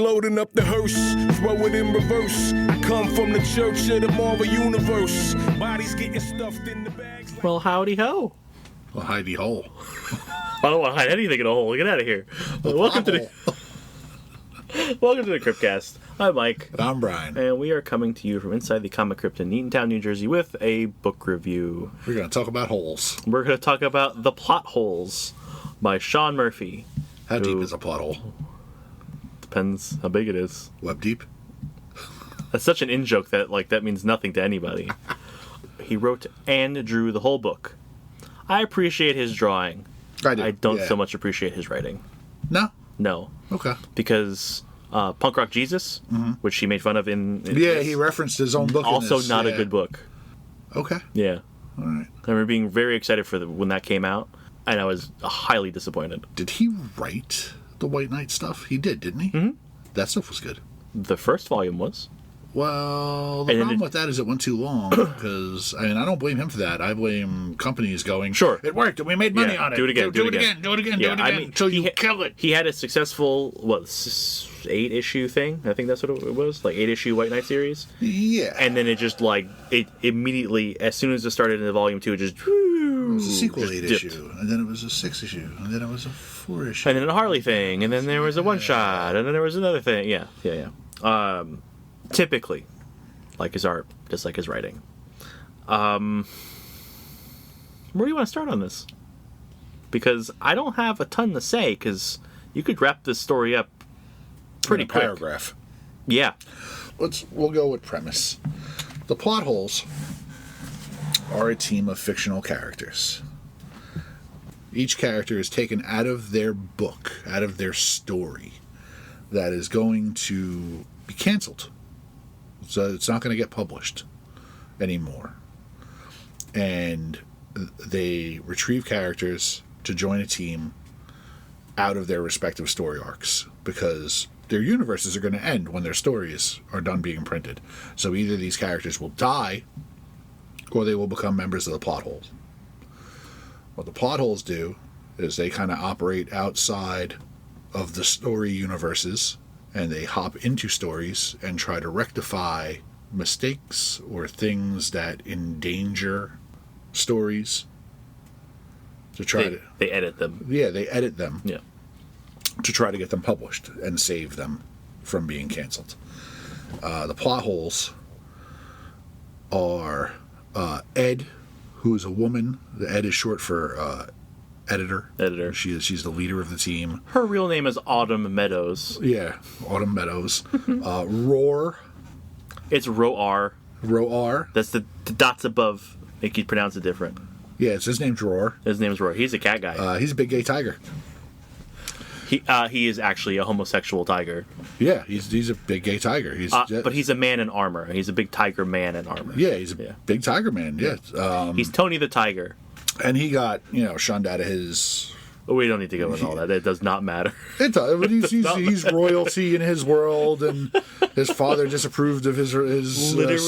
loading up the hearse, throw it in reverse. Come from the church of the Marvel Universe. Bodies getting stuffed in the bags. Well, howdy ho. Well, hidey hole. I don't want to hide anything in a hole. Get out of here. Welcome to the Cryptcast. I'm Mike. And I'm Brian. And we are coming to you from inside the Comic Crypt in Eatontown, New Jersey with a book review. We're going to talk about holes. We're going to talk about The Plot Holes by Sean Murphy. How deep is a plot hole? Depends how big it is. Web deep? That's such an in-joke that means nothing to anybody. He wrote and drew the whole book. I appreciate his drawing. I don't so much appreciate his writing. No. Okay. Because Punk Rock Jesus, which he made fun of in this, he referenced his own book. Also in this. not a good book. Okay. Yeah. All right. I remember being very excited for when that came out, and I was highly disappointed. Did he write the White Knight stuff? He did, didn't he? Mm-hmm. That stuff was good. The first volume was. Well, the problem with that is it went too long, because, I don't blame him for that. I blame companies going, sure, it worked, and we made money on it. Do it again. Do it again, until you kill it. He had a successful, 8-issue thing? I think that's what it was, 8-issue White Knight series. Yeah. And then it just, it immediately, as soon as it started in the volume 2, it just... It was a sequel 8-issue, and then it was a 6-issue, and then it was a 4-issue. And then a Harley thing, and then there was a one-shot, and then there was another thing. Yeah. Typically, like his art, just like his writing. Where do you want to start on this? Because I don't have a ton to say, because you could wrap this story up pretty quick. Paragraph. Yeah. We'll go with premise. The plot holes are a team of fictional characters. Each character is taken out of their book, out of their story, that is going to be canceled. So it's not going to get published anymore. And they retrieve characters to join a team out of their respective story arcs, because their universes are going to end when their stories are done being printed. So either these characters will die, or they will become members of the plot holes. What the plot holes do is they kind of operate outside of the story universes, and they hop into stories and try to rectify mistakes or things that endanger stories. They edit them. Yeah, they edit them. Yeah. To try to get them published and save them from being canceled. The plot holes are Ed, who is a woman. The Ed is short for editor. She's the leader of the team. Her real name is Autumn Meadows. Yeah, Autumn Meadows. Roar. It's Roar. Roar. That's the dots above make you pronounce it different. Yeah, his name's Roar. His name's Roar. He's a cat guy. He's a big gay tiger. He is actually a homosexual tiger. Yeah, he's a big gay tiger. But he's a man in armor. He's a big tiger man in armor. Yeah, he's a big tiger man. Yeah. He's Tony the Tiger. And he got, shunned out of his... We don't need to go into all that. It does not matter. It does. But he's royalty in his world, and his father disapproved of his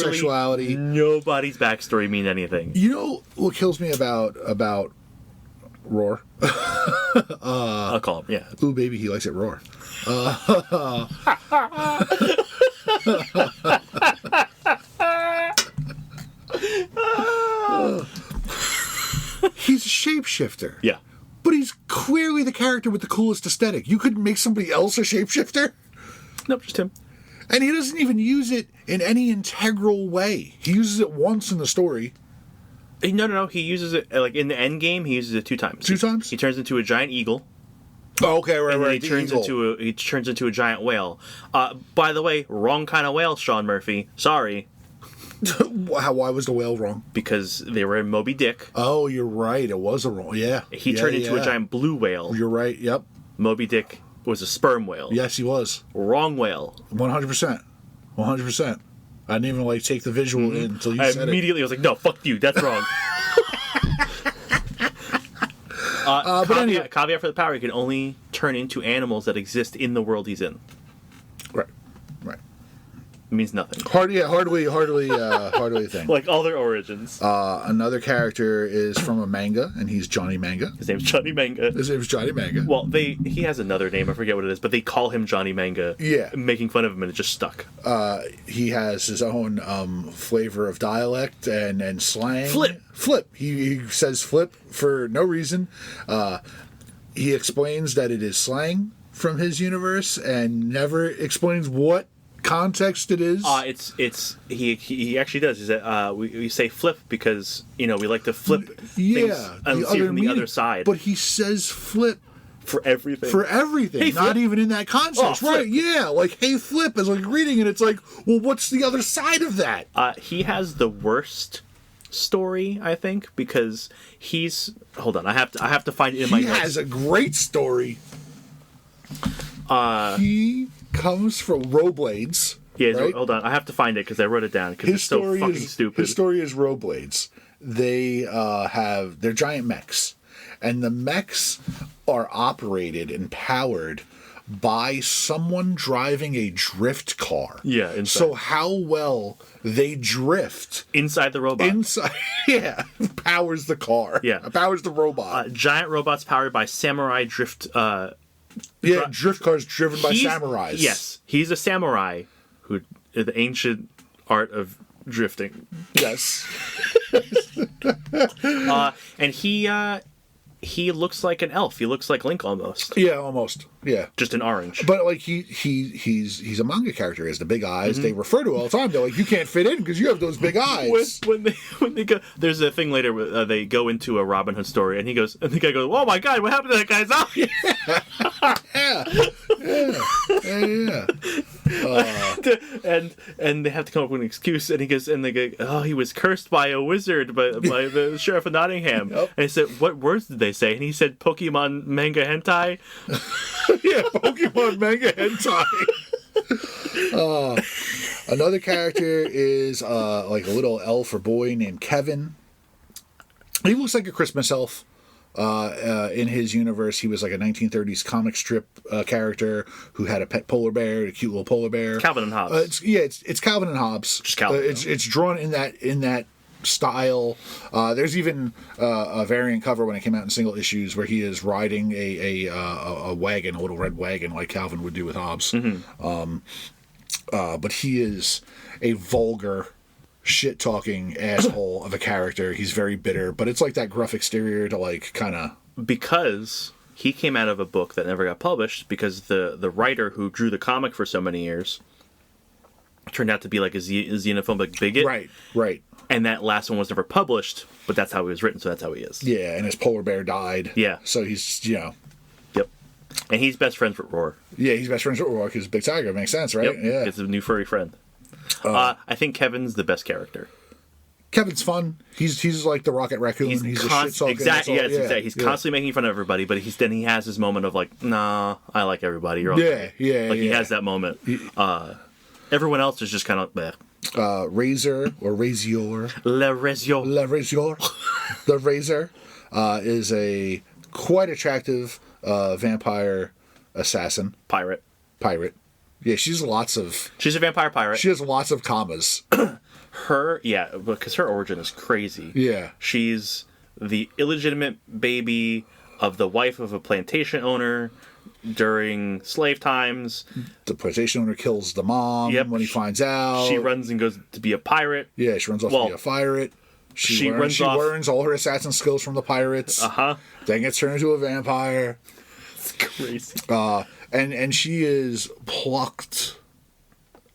sexuality. Nobody's backstory means anything. You know what kills me about Roar? I'll call him, yeah. Ooh, baby, he likes it raw. He's a shapeshifter. Yeah. But he's clearly the character with the coolest aesthetic. You couldn't make somebody else a shapeshifter? Nope, just him. And he doesn't even use it in any integral way. He uses it once in the story. No. He uses it, in the end game, he uses it 2 times. 2 times? He turns into a giant eagle. Oh, okay, right. And then he turns into a giant whale. By the way, wrong kind of whale, Sean Murphy. Sorry. Why was the whale wrong? Because they were in Moby Dick. Oh, you're right. It was a wrong. Yeah. He turned into a giant blue whale. You're right. Yep. Moby Dick was a sperm whale. Yes, he was. Wrong whale. 100%. 100%. I didn't even take the visual in until you said it. I immediately was like, no, fuck you. That's wrong. Caveat for the power, he can only turn into animals that exist in the world he's in. Right. means nothing. Hardly a thing. Like all their origins. Another character is from a manga, and he's Johnny Manga. His name's Johnny Manga. His name's Johnny Manga. Well, he has another name. I forget what it is, but they call him Johnny Manga. Yeah. Making fun of him, and it just stuck. He has his own flavor of dialect and slang. Flip. He says flip for no reason. He explains that it is slang from his universe and never explains what context it is. He actually does. He said we say flip because we like to flip things and see from the other side. But he says flip for everything. Hey, not even in that context, right? Yeah, like hey flip is like reading it. It's like, well, what's the other side of that? He has the worst story, I think, because he's. Hold on, I have to find it in my notes. He has a great story. He comes from Rowblades. Yeah, right? Hold on. I have to find it because I wrote it down because it's so fucking stupid. His story is Rowblades. They're giant mechs, and the mechs are operated and powered by someone driving a drift car. Yeah, inside. So how well they drift inside the robot. Powers the car. Yeah, powers the robot. Giant robots powered by samurai drift. Drift cars driven by samurais. Yes, he's a samurai who the ancient art of drifting. Yes. And he looks like an elf. He looks like Link almost. Yeah, almost. Yeah. Just in orange. But like he's a manga character. He has the big eyes. They refer to it all the time. They're like, you can't fit in because you have those big eyes. When they go, there's a thing later where they go into a Robin Hood story, and the guy goes, "Oh my God, what happened to that guy's eye?" And they have to come up with an excuse, and he goes, and they go, "Oh, he was cursed by a wizard, by the sheriff of Nottingham." Yep. And he said, "What words did they say?" And he said, "Pokemon manga hentai." Yeah, Pokemon manga hentai. Another character is like a little elf or boy named Kevin. He looks like a Christmas elf. In his universe, he was like a 1930s comic strip character who had a pet polar bear, a cute little polar bear. Calvin and Hobbes. It's Calvin and Hobbes. Just Calvin. It's drawn in that style. There's even a variant cover when it came out in single issues where he is riding a wagon, a little red wagon, like Calvin would do with Hobbes. Mm-hmm. But he is a vulgar, shit-talking asshole of a character. He's very bitter, but it's like that gruff exterior to like kind of... Because he came out of a book that never got published because the writer who drew the comic for so many years turned out to be like a xenophobic bigot. Right. And that last one was never published, but that's how he was written, so that's how he is. Yeah, and his polar bear died. Yeah. So he's, Yep. And he's best friends with Roar. Yeah, he's best friends with Roar because he's a big tiger. Makes sense, right? Yep. Yeah. It's a new furry friend. I think Kevin's the best character. Kevin's fun. He's like the Rocket Raccoon. He's a shit talking. Exactly. He's constantly making fun of everybody, but he has his moment of like, nah, I like everybody. You're okay. He has that moment. Everyone else is just kind of bleh. Razor or Razor. Le Razor. The Razor is a quite attractive vampire assassin. Pirate. Yeah, she's a vampire pirate. She has lots of commas. Because her origin is crazy. Yeah. She's the illegitimate baby of the wife of a plantation owner during slave times. The plantation owner kills the mom when he finds out. She runs and goes to be a pirate. Yeah, she runs off to be a pirate. She learns all her assassin skills from the pirates. Then gets turned into a vampire. It's crazy. And she is plucked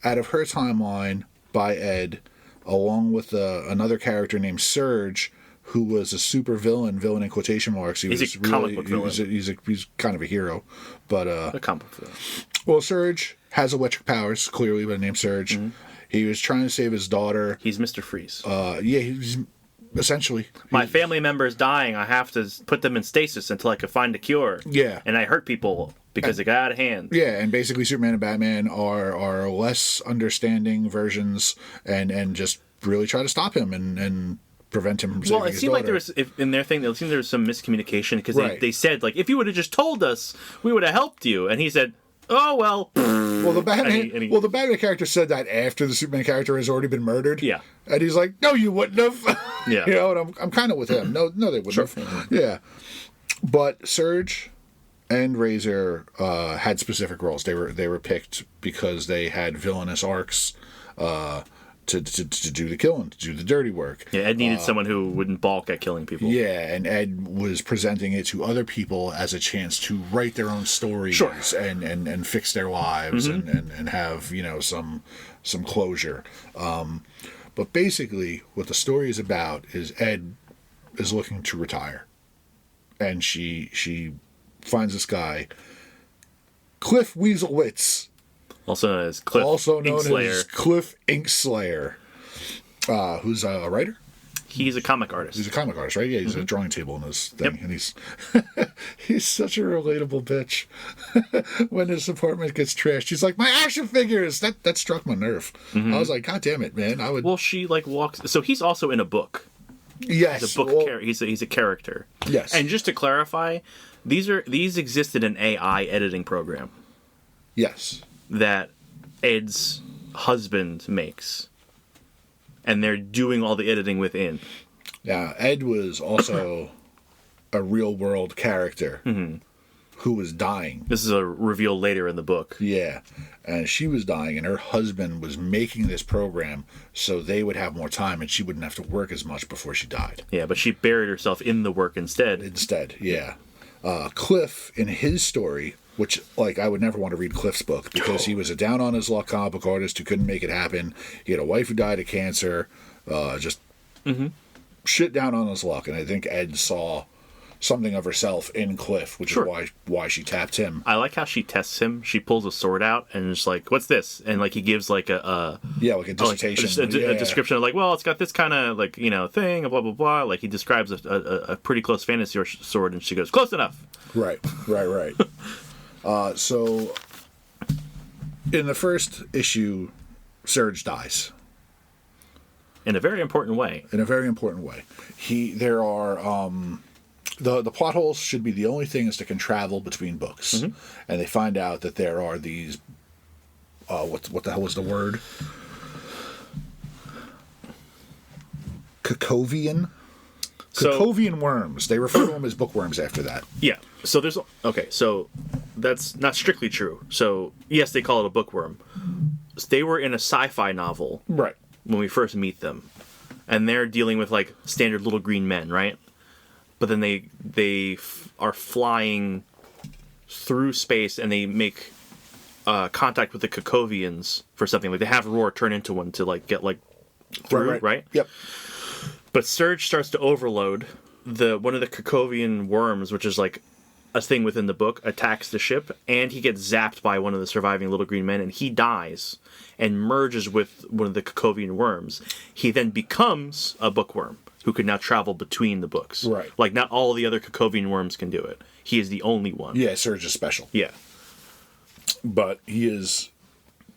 out of her timeline by Ed, along with another character named Surge, who was a super villain in quotation marks. He's a comic book villain. He's kind of a hero, but a comic book villain. Well, Surge has electric powers, clearly, by the name Surge. Mm-hmm. He was trying to save his daughter. He's Mr. Freeze. He's essentially. My family member is dying. I have to put them in stasis until I can find a cure. Yeah. And I hurt people because it got out of hand. Yeah, and basically Superman and Batman are less understanding versions and just really try to stop him and prevent him from saving his daughter. Well, it seemed like there was, in their thing, there was some miscommunication because they said, like, if you would have just told us, we would have helped you. And he said, oh well. Well, the Batman. And he- Well, the Batman character said that after the Superman character has already been murdered. Yeah. And he's like, "No, you wouldn't have." Yeah. You know, and I'm kind of with him. No, they wouldn't have. Yeah. But Surge and Razor had specific roles. They were picked because they had villainous arcs to do the killing, to do the dirty work. Yeah, Ed needed someone who wouldn't balk at killing people. Yeah, and Ed was presenting it to other people as a chance to write their own stories Sure. and fix their lives and have, you know, some closure. But basically, what the story is about is Ed is looking to retire. And she finds this guy, Cliff Weaselwitz, Also known as Cliff also known Inkslayer. as Cliff Inkslayer, who's a writer. He's a comic artist. He's a comic artist, right? Yeah, he's a drawing table in this thing, Yep. and he's such a relatable bitch. When his apartment gets trashed, he's like, "My action figures." That struck my nerve. I was like, "God damn it, man!" I would. Well, she like walks. So he's also in a book. Yes, He's a book. He's a character. Yes. And just to clarify, these exist in an AI editing program yes, that Ed's husband makes, and they're doing all the editing within. yeah. Ed was also a real world character who was dying. This is a reveal later in the book. Yeah, and she was dying, and her husband was making this program so they would have more time, and she wouldn't have to work as much before she died. Yeah, but she buried herself in the work instead. Instead, yeah. Cliff, in his story, which, like, I would never want to read Cliff's book because he was a down on his luck comic book artist who couldn't make it happen. He had a wife who died of cancer, just shit down on his luck. And I think Ed saw something of herself in Cliff, which Sure. is why she tapped him. I like how she tests him. She pulls a sword out and is like, "What's this?" And like he gives like a Yeah, like a dissertation. a description of like, well, it's got this kind of like, you know, thing, blah blah blah. Like he describes a pretty close fantasy sword, and she goes, "Close enough." Right. So, in the first issue, Surge dies In a very important way. in a very important way. There are the plot holes should be the only things that can travel between books, and they find out that there are these. What the hell was the word? Cacovian worms. They refer to them as bookworms after that. Yeah. So there's so that's not strictly true. So yes, they call it a bookworm. They were in a sci-fi novel Right. when we first meet them, and they're dealing with like standard little green men, right? But then they are flying through space, and they make contact with the Cacovians for something. Like they have Roar turn into one to like get like through, right? Yep. But Surge starts to overload. One of the Cacovian worms, which is like a thing within the book, attacks the ship, and he gets zapped by one of the surviving little green men, and he dies and merges with one of the Cacovian worms. He then becomes a bookworm who can now travel between the books. Right. Like not all the other Cacovian worms can do it. He is the only one. Yeah, Surge is special, Yeah. but he is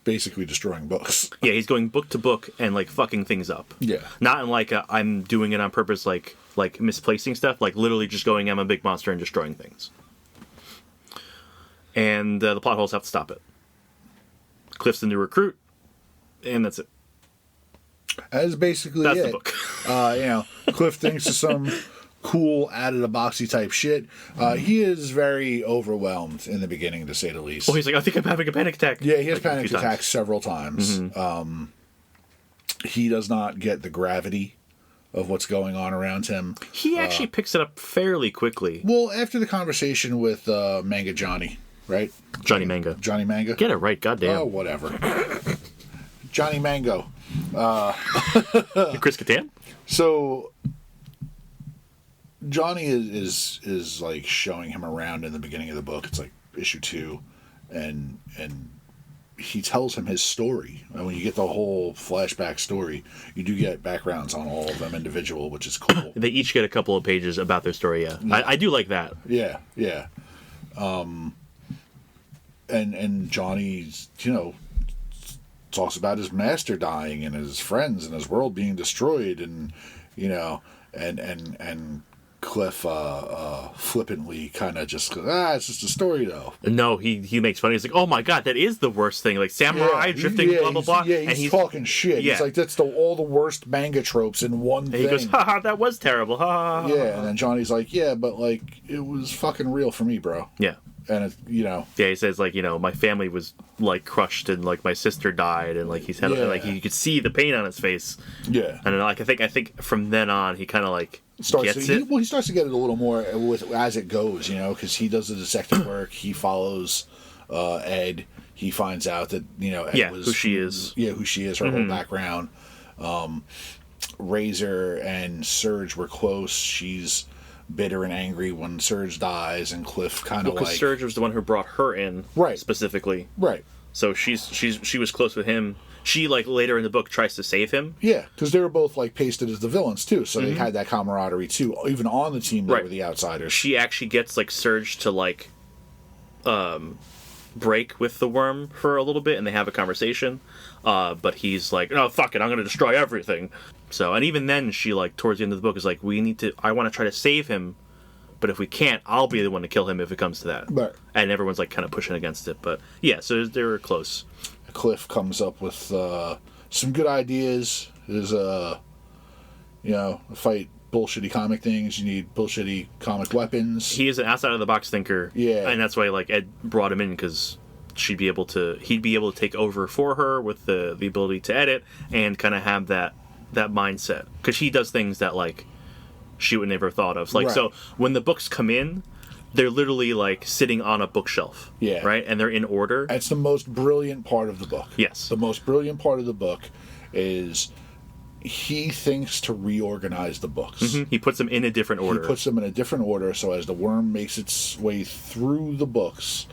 basically destroying books. Yeah, he's going book to book and like fucking things up. Yeah. Not in like I'm doing it on purpose, like misplacing stuff. Like literally just going, I'm a big monster and destroying things. And the plot holes have to stop it. Cliff's the new recruit, and that's it. That's basically That's it. the book. Cliff thinks of some cool out of the boxy type shit. He is very overwhelmed in the beginning, to say the least. Oh, he's like, I think I'm having a panic attack. Yeah, he has Like, a panic few attacks times. several times. He does not get the gravity of what's going on around him. He actually picks it up fairly quickly. Well, after the conversation with Manga Johnny, right? Johnny Manga. Johnny Manga? Get it right, goddamn. Oh, whatever. Johnny Mango. Chris Kattan? So Johnny is like showing him around in the beginning of the book. It's like issue 2, and he tells him his story. And when you get the whole flashback story, you do get backgrounds on all of them individual, which is cool. They each get a couple of pages about their story, yeah. I do like that. Yeah. And Johnny's, talks about his master dying and his friends and his world being destroyed, and and Cliff flippantly kind of just goes, it's just a story though. No, he makes fun. He's like, oh my god, that is the worst thing. Like samurai drifting, blah blah blah. Yeah, he's talking shit. Yeah. He's like, that's all the worst manga tropes in one thing. He goes, haha, that was terrible. Ha ha. Yeah, and then Johnny's like, yeah, but like it was fucking real for me, bro. Yeah. And it, yeah, he says like, my family was like crushed and like my sister died and like he's had like you could see the pain on his face. Yeah. And like I think from then on he kind of like gets it. it. He starts to get it a little more as it goes, because he does the detective work. He follows Ed. He finds out that Ed was who she is. Yeah, who she is. Her whole background. Razor and Surge were close. She's bitter and angry when Surge dies, and Cliff kind of because Surge was the one who brought her in, right? Specifically, right. So she was close with him. She like later in the book tries to save him. Yeah, because they were both like pasted as the villains too, so they had that camaraderie too. Even on the team, they were the outsiders. She actually gets like Surge to like break with the worm for a little bit, and they have a conversation. But he's like, no, fuck it, I'm gonna destroy everything. So, and even then, she like towards the end of the book is like, I want to try to save him, but if we can't, I'll be the one to kill him if it comes to that. Right. And everyone's like kind of pushing against it, but yeah, so they were close. Cliff comes up with some good ideas. There's fight bullshitty comic things. You need bullshitty comic weapons. He is an outside of the box thinker. Yeah, and that's why like Ed brought him in because he'd be able to take over for her with the ability to edit and kind of have that mindset because he does things that like she would never thought of. Like, so when the books come in, they're literally like sitting on a bookshelf. Yeah. Right? And they're in order. It's the most brilliant part of the book. Yes. The most brilliant part of the book is he thinks to reorganize the books. Mm-hmm. He puts them in a different order. He puts them in a different order, so as the worm makes its way through the books,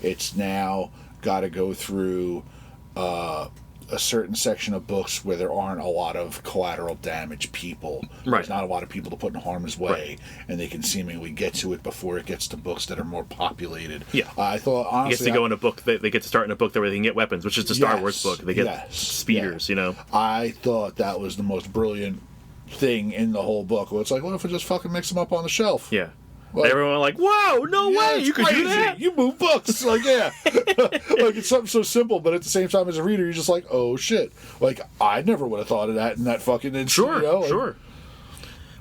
it's now got to go through a certain section of books where there aren't a lot of collateral damage people. Right. There's not a lot of people to put in harm's way, and they can seemingly get to it before it gets to books that are more populated. Yeah. I thought, honestly... He gets to go in a book, they get to start in a book where they can get weapons, which is the Star Wars book. They get speeders, I thought that was the most brilliant thing in the whole book. Well, it's like, what if I just fucking mix them up on the shelf? Yeah. Like, everyone like, whoa, no way, you could do that? You move books. Like, yeah. Like, it's something so simple, but at the same time, as a reader, you're just like, oh, shit. Like, I never would have thought of that in that fucking instant. Sure.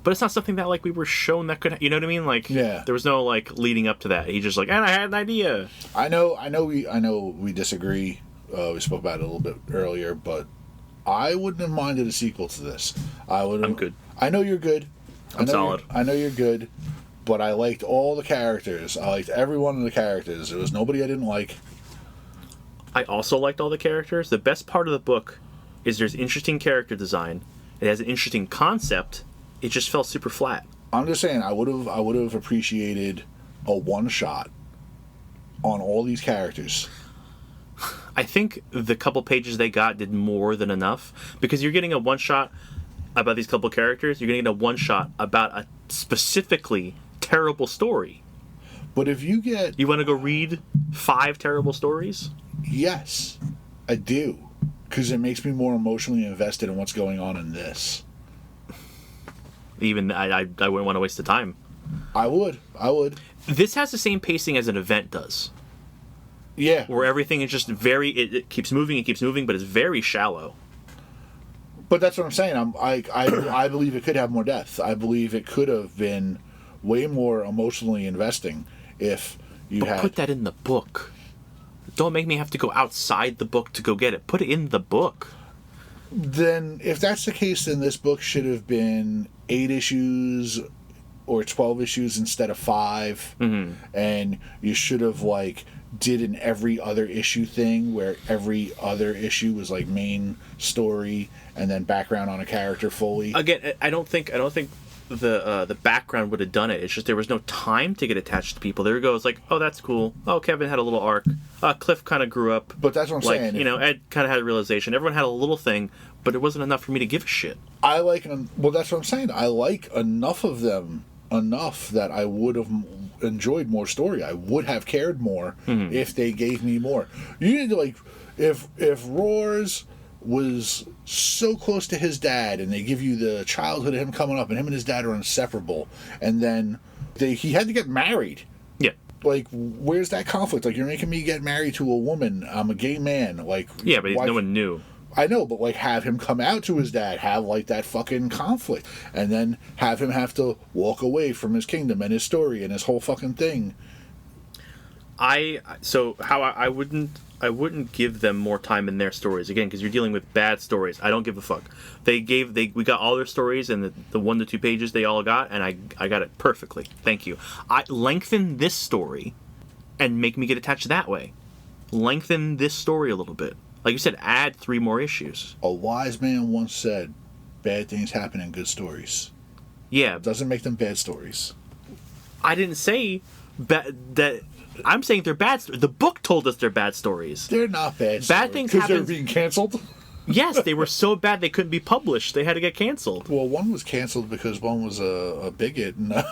But it's not something that, like, we were shown that could, you know what I mean? Like, there was no, like, leading up to that. He just like, and I had an idea. I know we disagree. We spoke about it a little bit earlier, but I wouldn't have minded a sequel to this. I'm good. I know you're good. I'm solid. I know you're good. But I liked all the characters. I liked every one of the characters. There was nobody I didn't like. I also liked all the characters. The best part of the book is there's interesting character design. It has an interesting concept. It just felt super flat. I'm just saying, I would have appreciated a one-shot on all these characters. I think the couple pages they got did more than enough. Because you're getting a one-shot about these couple characters. You're getting a one-shot about a specifically terrible story. But if you want to go read 5 terrible stories? Yes, I do, because it makes me more emotionally invested in what's going on in this. Even I wouldn't want to waste the time. I would. This has the same pacing as an event does. Yeah, where everything is just it keeps moving, but it's very shallow. But that's what I'm saying. I believe it could have more depth. I believe it could have been way more emotionally investing if you had... Put that in the book. Don't make me have to go outside the book to go get it. Put it in the book. Then, if that's the case, then this book should have been 8 issues or 12 issues instead of 5. Mm-hmm. And you should have, like, did an every other issue thing where every other issue was, like, main story and then background on a character fully. Again, I don't think the background would have done it. It's just there was no time to get attached to people. There it goes, like, oh, that's cool. Oh, Kevin had a little arc. Cliff kind of grew up. But that's what I'm saying. Ed kind of had a realization. Everyone had a little thing, but it wasn't enough for me to give a shit. Well, that's what I'm saying. I like enough of them enough that I would have enjoyed more story. I would have cared more if they gave me more. You need to, like, if Roars was so close to his dad, and they give you the childhood of him coming up, and him and his dad are inseparable, and then he had to get married. Yeah. Like, where's that conflict? Like, you're making me get married to a woman. I'm a gay man. Like, yeah, but no one knew. I know, but like, have him come out to his dad, have like that fucking conflict, and then have him have to walk away from his kingdom and his story and his whole fucking thing. I wouldn't give them more time in their stories again, because you're dealing with bad stories. I don't give a fuck. We got all their stories, and the 1 to 2 pages they all got, and I got it perfectly. Thank you. I lengthen this story and make me get attached that way. Lengthen this story a little bit. Like you said, add 3 more issues. A wise man once said, bad things happen in good stories. Yeah. It doesn't make them bad stories. I didn't say that. I'm saying they're bad. The book told us they're bad stories. They're not bad stories. Bad things happen. happen. Because they're being canceled? Yes, they were so bad they couldn't be published. They had to get canceled. Well, one was canceled because one was a bigot. And,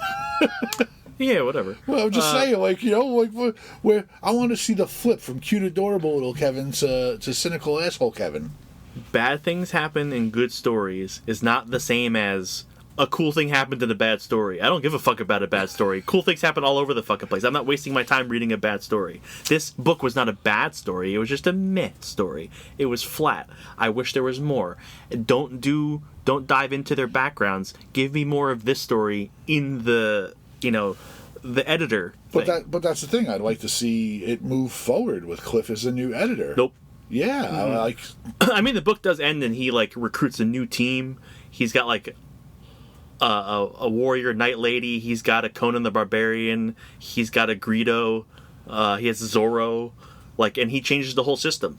yeah, whatever. Well, I'm just saying, like, you know, like, where I want to see the flip from cute, adorable little Kevin to cynical asshole Kevin. Bad things happen in good stories is not the same as a cool thing happened in a bad story. I don't give a fuck about a bad story. Cool things happen all over the fucking place. I'm not wasting my time reading a bad story. This book was not a bad story. It was just a meh story. It was flat. I wish there was more. Don't dive into their backgrounds. Give me more of this story in the editor thing. But that's the thing. I'd like to see it move forward with Cliff as a new editor. Nope. Yeah, Mm-hmm. I mean, the book does end and he like recruits a new team. He's got like a warrior knight lady. He's got a Conan the Barbarian. He's got a Greedo. He has Zorro. Like, and he changes the whole system.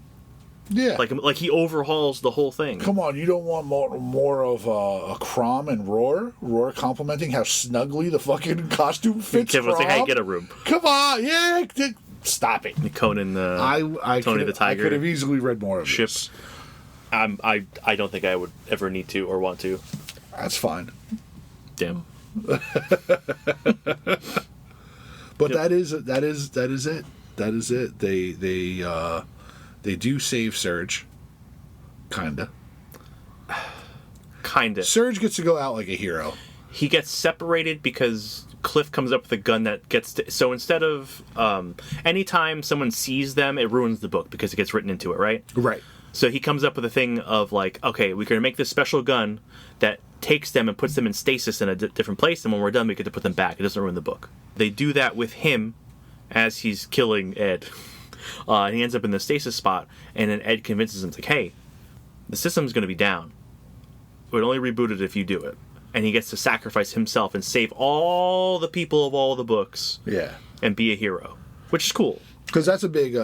Yeah. Like he overhauls the whole thing. Come on, you don't want more of a Crom and Roar? Roar complimenting how snugly the fucking costume fits. Kevin was like, Crom? "Hey, get a room." Come on, yeah. Stop it. Conan, Tony the Tiger. I could have easily read more of ship. this. I don't think I would ever need to or want to. That's fine. Damn. But Yep. that is it. That is it. They do save Surge. Kinda. Surge gets to go out like a hero. He gets separated because Cliff comes up with a gun that gets to... So instead of... anytime someone sees them, it ruins the book because it gets written into it, right? Right. So he comes up with a thing of like, okay, we're going to make this special gun that takes them and puts them in stasis in a different place, and when we're done, we get to put them back. It doesn't ruin the book. They do that with him as he's killing Ed. He ends up in the stasis spot, and then Ed convinces him, like, hey, the system's going to be down. We'd only reboot it if you do it. And he gets to sacrifice himself and save all the people of all the books. Yeah. And be a hero, which is cool. Because that's a big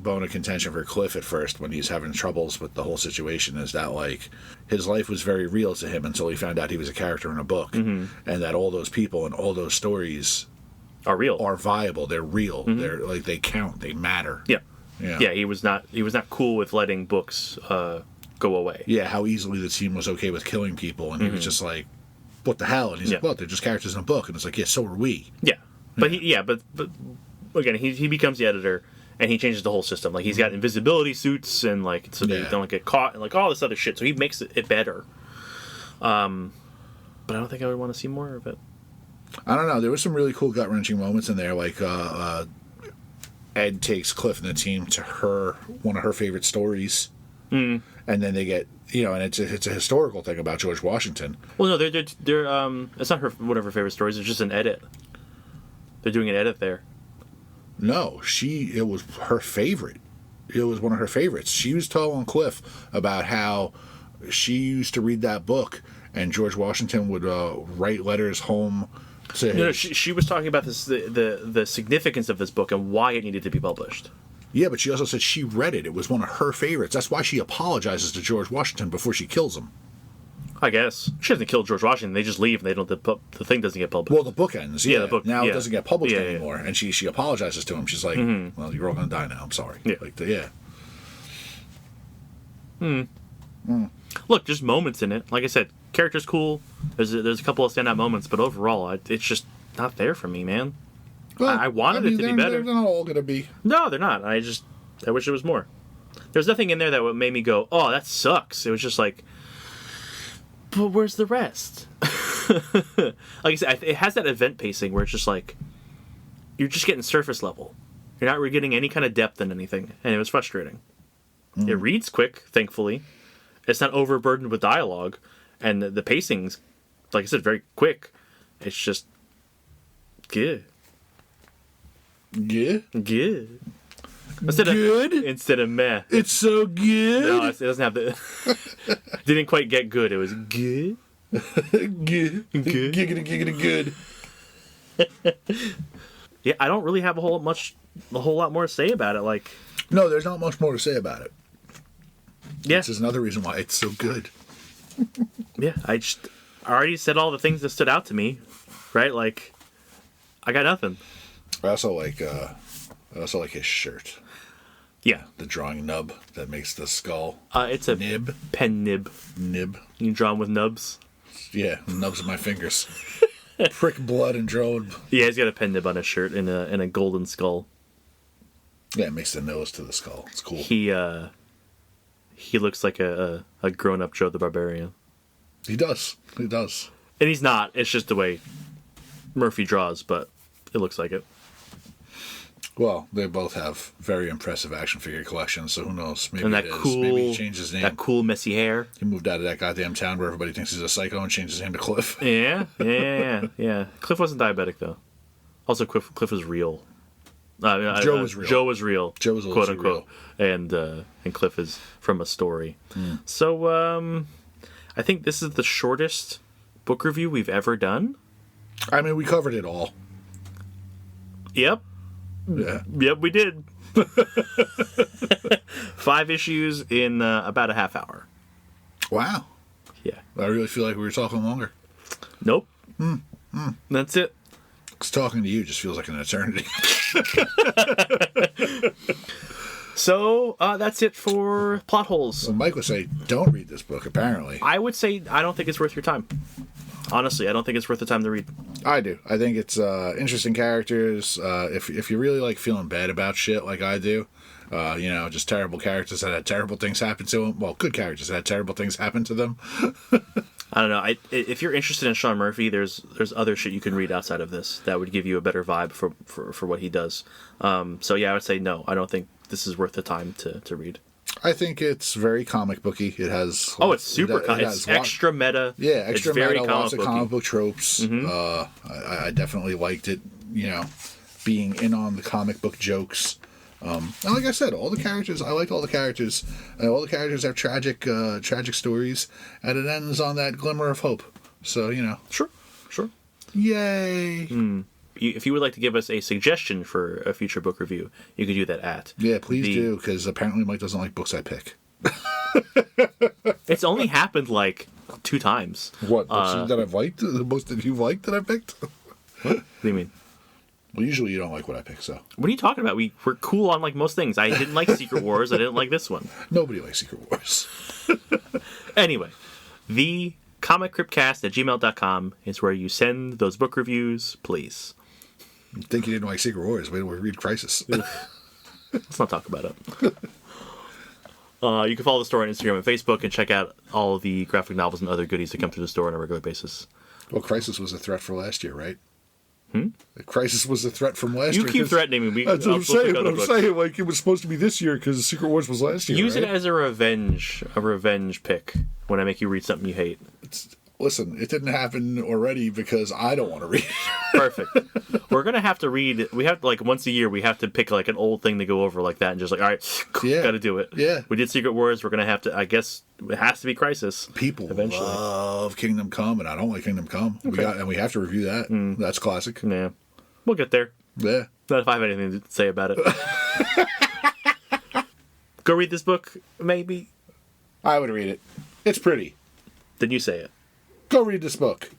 bone of contention for Cliff at first when he's having troubles with the whole situation, is that like his life was very real to him until he found out he was a character in a book, and that all those people and all those stories are real, are viable, they're real, they're like, they count, they matter. Yeah. He was not cool with letting books go away. Yeah, how easily the team was okay with killing people, and he was just like, what the hell? And he's like, well, they're just characters in a book, and it's like, yeah, so are we. Yeah, but but again, he becomes the editor, and he changes the whole system. Like, he's got invisibility suits, and like, so they don't get caught, and like all this other shit. So he makes it better. But I don't think I would want to see more of it. I don't know. There was some really cool gut wrenching moments in there. Like Ed takes Cliff and the team to one of her favorite stories, and then they get, and it's a historical thing about George Washington. Well, no, they're it's not one of her favorite stories. It's just an edit. They're doing an edit there. No, it was her favorite. It was one of her favorites. She was telling Cliff about how she used to read that book, and George Washington would write letters home to his... No, she was talking about this, the significance of this book and why it needed to be published. Yeah, but she also said she read it. It was one of her favorites. That's why she apologizes to George Washington before she kills him. I guess. She doesn't kill George Washington. They just leave, and they don't. The thing doesn't get published. Well, the book ends. Yeah, the book. Now it doesn't get published Yeah. anymore, and she apologizes to him. She's like, "Well, you're all gonna die now. I'm sorry." Yeah. Look, there's moments in it. Like I said, character's cool. There's a couple of standout moments, but overall, it's just not there for me, man. Well, I wanted it to be better. They're not all gonna be. No, they're not. I wish it was more. There's nothing in there that made me go, oh, that sucks. It was just like, but where's the rest? Like I said, it has that event pacing where it's just like, you're just getting surface level. You're not really getting any kind of depth in anything, and it was frustrating. It reads quick, thankfully. It's not overburdened with dialogue, and the pacing's, like I said, very quick. It's just good. Yeah. Good. Good? Instead of meh. It's so good. No, it doesn't have the... It didn't quite get good. It was good. Good. Good. Giggity good. Yeah, I don't really have a whole lot more to say about it. Like, No, there's not much more to say about it. yeah, This is another reason why it's so good. yeah. I already said all the things that stood out to me, right? Like, I got nothing. I also like his shirt. Yeah, The drawing nub that makes the skull. it's a Nib. pen nib. Nib. You can draw 'em with nubs. Yeah, nubs of my fingers. Prick blood and draw. Yeah, he's got a pen nib on his shirt and a golden skull. Yeah, it makes the nose to the skull. It's cool. He looks like a grown up Joe the Barbarian, He does. He does. and he's not. It's just the way Murphy draws, but it looks like it. Well, they both have very impressive action figure collections, so who knows? Maybe And that it is. cool, Maybe he changed his name. that cool messy hair. He moved out of that goddamn town where everybody thinks he's a psycho and changed his name to Cliff. Yeah. Cliff wasn't diabetic though. Also, Cliff was real. Joe was real. Joe was real. Joe was quote also unquote, and Cliff is from a story. So I think this is the shortest book review we've ever done. I mean, we covered it all. Yep. Yeah. Yep, we did. 5 issues in about a half hour. Wow. Yeah. I really feel like we were talking longer. Nope. That's it. Because talking to you just feels like an eternity. So that's it for plot holes. So Mike would say, don't read this book, apparently. I would say I don't think it's worth your time. Honestly, I don't think it's worth the time to read. I do. I think it's interesting characters. If you really like feeling bad about shit like I do, just terrible characters that had terrible things happen to them. Well, good characters that had terrible things happen to them. I don't know. If you're interested in Sean Murphy, there's other shit you can read outside of this that would give you a better vibe for what he does. So yeah, I would say no. I don't think this is worth the time to read. I think it's very comic booky. It has It's super. It's extra meta. Yeah, extra it's very meta, lots of comic-booky. comic book tropes. I definitely liked it. Being in on the comic book jokes. And like I said, all the characters. I liked all the characters. All the characters have tragic stories, and it ends on that glimmer of hope. So Sure. Yay! If you would like to give us a suggestion for a future book review, you could do that at. Yeah, please do, because apparently Mike doesn't like books I pick. It's only happened like 2 times. What books that I've liked? The books that you've liked that I picked? What do you mean? Well, usually you don't like what I pick, so What are you talking about? We're cool on like most things. I didn't like Secret Wars. I didn't like this one. nobody likes Secret Wars. Anyway, thecomiccryptcast@gmail.com is where you send those book reviews, please. Think you didn't like Secret Wars? Wait till we read Crisis. Let's not talk about it. You can follow the store on Instagram and Facebook and check out all of the graphic novels and other goodies that come through the store on a regular basis. Well, Crisis was a threat for last year, right? Crisis was a threat from last You year. keep threatening me. That's what I'm saying. But I'm books. saying, like, it was supposed to be this year because Secret Wars was last year. Use right? it as a revenge pick when I make you read something you hate. Listen, it didn't happen already because I don't want to read it. Perfect. We're gonna have to read. We have like once a year. We have to pick like an old thing to go over like that, and just like, all right, Yeah. got to do it. Yeah. We did Secret Wars. We're gonna have to. I guess it has to be Crisis. People eventually. love Kingdom Come, and I don't like Kingdom Come. Okay. We have to review that. That's classic. Yeah, we'll get there. Yeah. Not if I have anything to say about it. Go read this book, maybe. I would read it. It's pretty. Then you say it. Go read this book.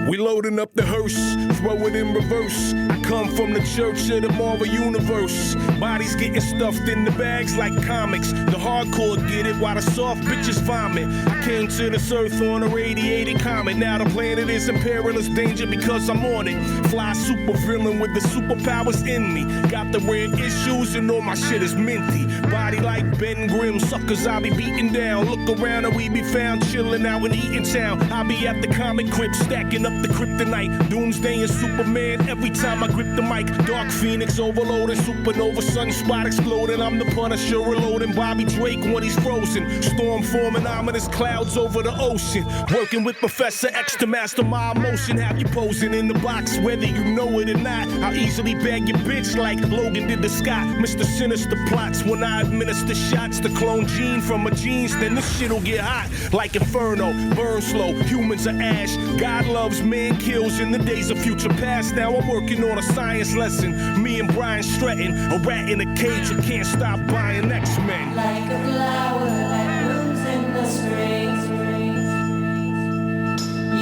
We loading up the hearse, throw it in reverse. I come from the church of the Marvel Universe. Bodies getting stuffed in the bags like comics. The hardcore get it while the soft bitches vomit. I came to this earth on a radiated comet. Now the planet is in perilous danger because I'm on it. Fly super villain with the superpowers in me. Got the red issues and all my shit is minty. Body like Ben Grimm, suckers I be beating down. Look around and we be found chilling out in Eaton Town. I be at the comic crypt stacking up the kryptonite. Doomsday and Superman every time I grip the mic. Dark Phoenix overloading, supernova sunspot exploding. I'm the Punisher reloading Bobby Drake when he's frozen. Storm forming ominous clouds over the ocean. Working with Professor X to master my emotion. Have you posing in the box whether you know it or not. I'll easily bag your bitch like Logan did to Scott. Mr. Sinister plots when I administer shots to clone Gene from a jeans. Then this shit'll get hot like Inferno. Burn slow, humans are ash. God loves, man kills in the days of future past. Now I'm working on a science lesson. Me and Brian Stratton, a rat in a cage who can't stop buying X-Men. Like a flower that blooms in the spring.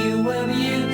You were beautiful.